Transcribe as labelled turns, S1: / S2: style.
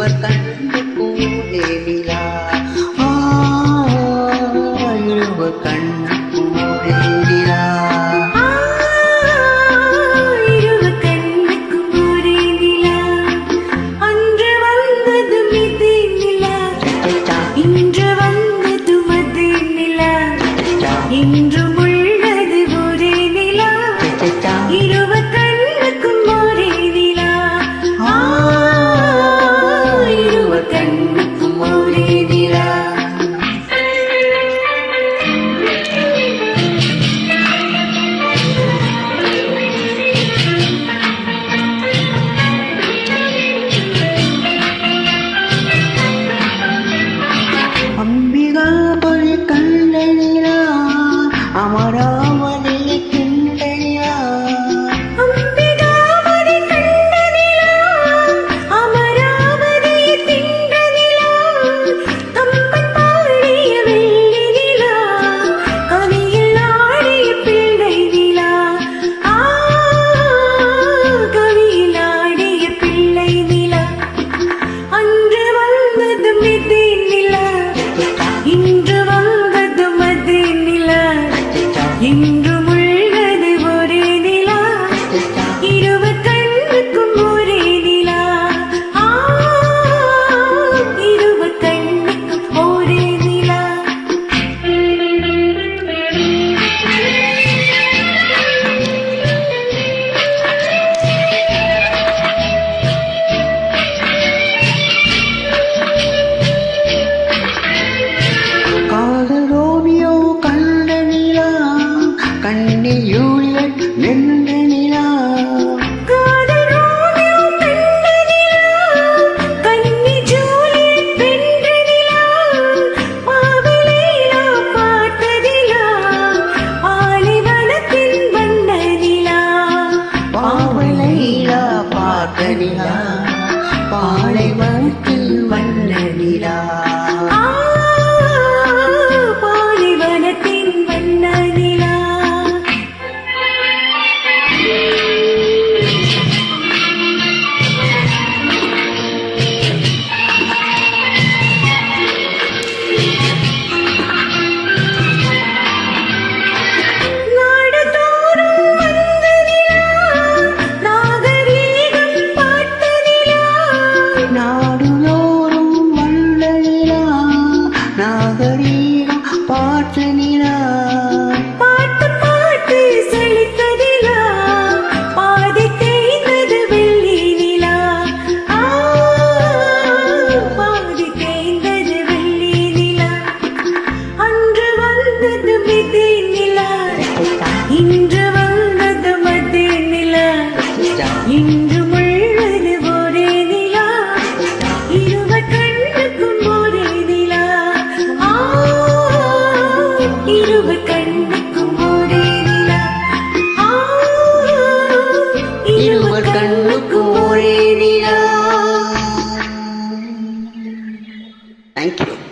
S1: இருவர் கண்ணுக்கும் ஒரே நிலா. இருவர் கண்ணுக்கும் ஒரே நிலா.
S2: இருவர் கண்ணுக்கும் ஒரே நிலா. அன்று வந்ததும் இதே நிலா, இன்று வந்ததும் அதே நிலா, இன்றும் உள்ளது ஒரே நிலா. இருவர் கண்ணுக்கும் ஒரே நிலா. இருவர் கண்ணுக்கும் ஒரே நிலா.
S1: அம்பிகாபுரி கண்ட நிலா, அமராவதியை கண்ட நிலா.
S2: அம்பிகாபுரி கண்ட நிலா, அமராவதியை தின்ற நிலா. கம்பன் பாடிய வெள்ளி நிலா, கவியில் ஆடிய பிள்ளை நிலா. கவியில் ஆடிய பிள்ளை நிலா. அன்று வந்ததும் இதே நிலா, இன்று வந்ததும் அதே நிலா, இன்றும் உள்ளது ஒரே நிலா. இருவர் கண்ணுக்கும் ஒரே நிலா. இருவர் கண்ணுக்கும் ஒரே நிலா.
S1: காதல் ரோமியோ கண்ட நிலா, கண்ணில் யூலியட் நின்ற நிலா.
S2: காதல் ரோமியோ கண்ட நிலா, கன்னி ஜூலியட் வென்ற நிலா. பாவலீலா பார்த்த நிலா, பாலைவனத்தின் வண்ண நிலா.
S1: பாவலைலா பார்த்த நிலா, பாலைவனத்தில் வண்ண நிலா.
S2: பாலைவனத்தின் வண்ண நிலா. நாடுதோறும் வந்த நிலா, நாகரீகம் பார்த்த நிலா.
S1: நாடுதோறும் வந்த நிலா, நாகரீகம் பார்த்த நிலா.
S2: பாட்டு பாட்டு செழித்த நிலா, பாதி தேய்ந்தது வெள்ளி நிலா. பாதி தேய்ந்தது வெள்ளி நிலா. அன்று வந்ததும் இதே நிலா, இன்று வந்ததும் அதே நிலா, இன்றும் உள்ளது ஒரே நிலா. இருவர் கண்ணுக்கும் ஒரே நிலா. இருவர் கண்ணுக்கும் ஒரே நிலா.
S1: இருவர் கண்ணுக்கும் ஒரே நிலா. Thank you.